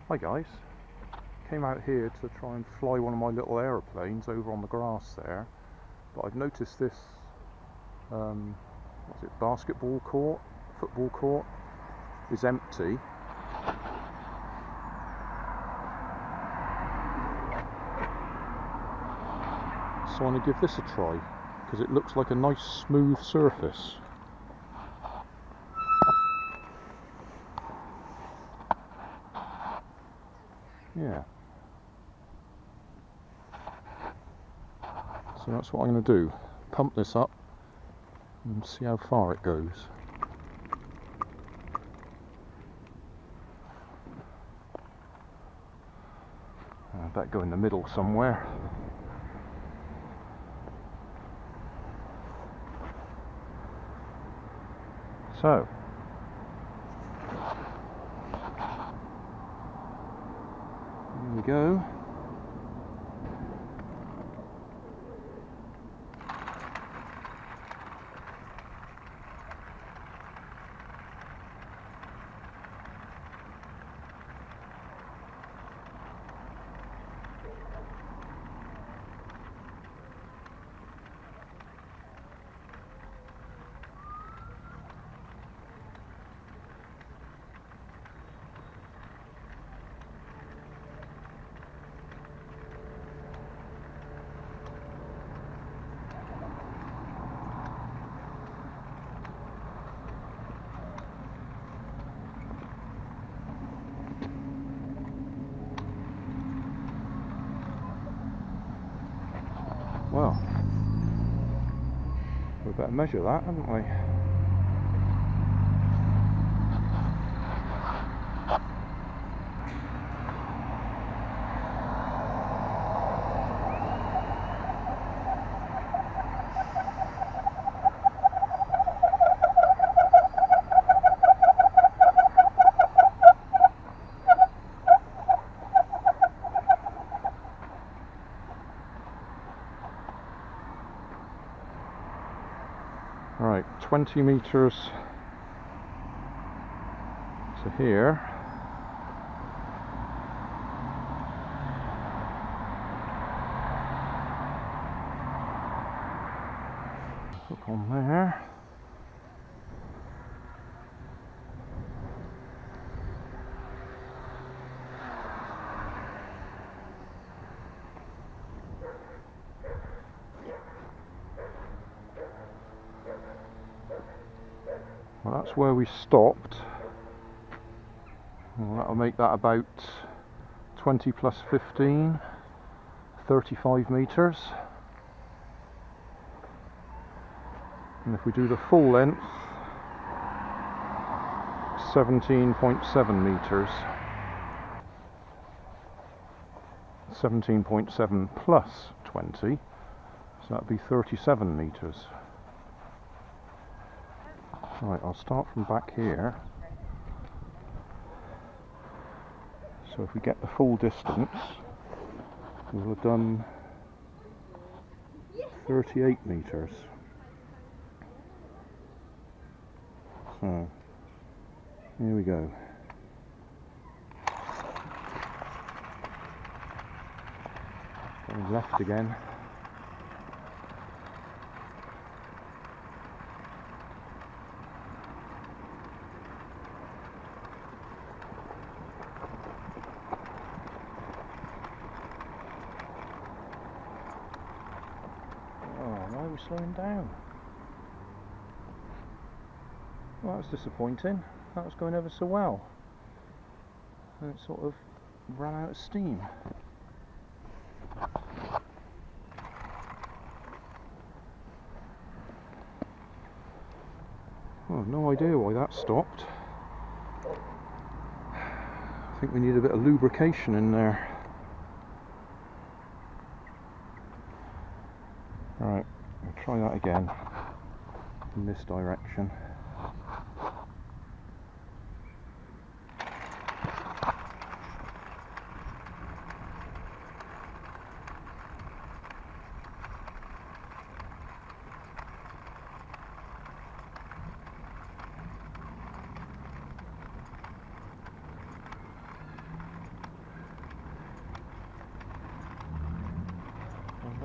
Hi guys, came out here to try and fly one of my little aeroplanes over on the grass there, but I've noticed this what's it, basketball court, football court is empty. So I'm going to give this a try because it looks like a nice smooth surface. Yeah. So that's what I'm going to do. Pump this up and see how far it goes. I better go in the middle somewhere. So, here we go. Well, we better measure that, haven't we? Right, 20 meters to here. Hook on there. Well, that's where we stopped. Well, that'll make that about 20 plus 15, 35 meters. And if we do the full length, 17.7 meters. 17.7 plus 20, so that'd be 37 meters. Right, I'll start from back here. So if we get the full distance, we'll have done 38 meters. So, here we go. Going left again. Why are we slowing down? Well, that was disappointing. That was going ever so well. And it sort of ran out of steam. Well, I've no idea why that stopped. I think we need a bit of lubrication in there. Right, I'll try that again in this direction.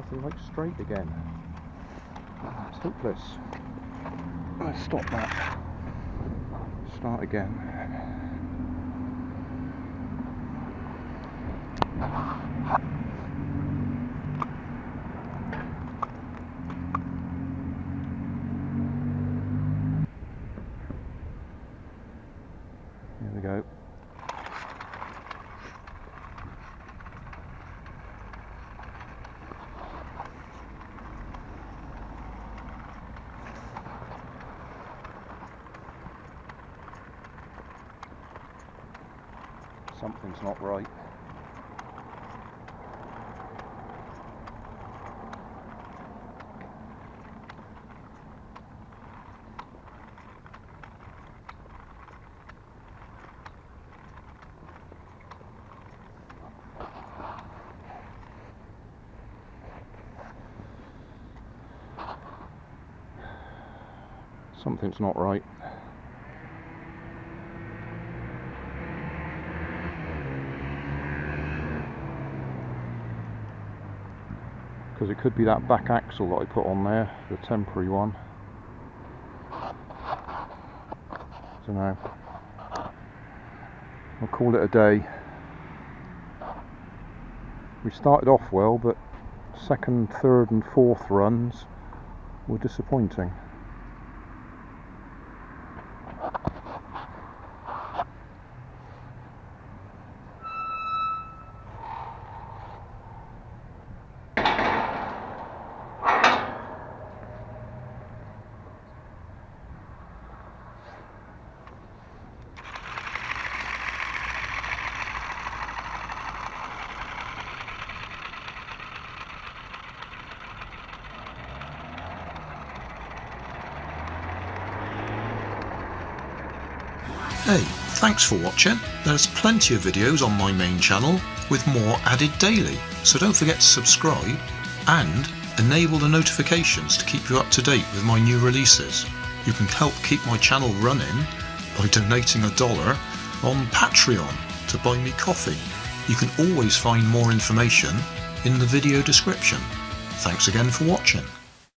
nothing like straight again. It's hopeless. Let's stop that. Start again. Here we go. Something's not right. Something's not right. Because it could be that back axle that I put on there, the temporary one. Don't know. I'll call it a day. We started off well, but second, third and fourth runs were disappointing. Hey, thanks for watching. There's plenty of videos on my main channel with more added daily, so don't forget to subscribe and enable the notifications to keep you up to date with my new releases. You can help keep my channel running by donating $1 on Patreon to buy me coffee. You can always find more information in the video description. Thanks again for watching.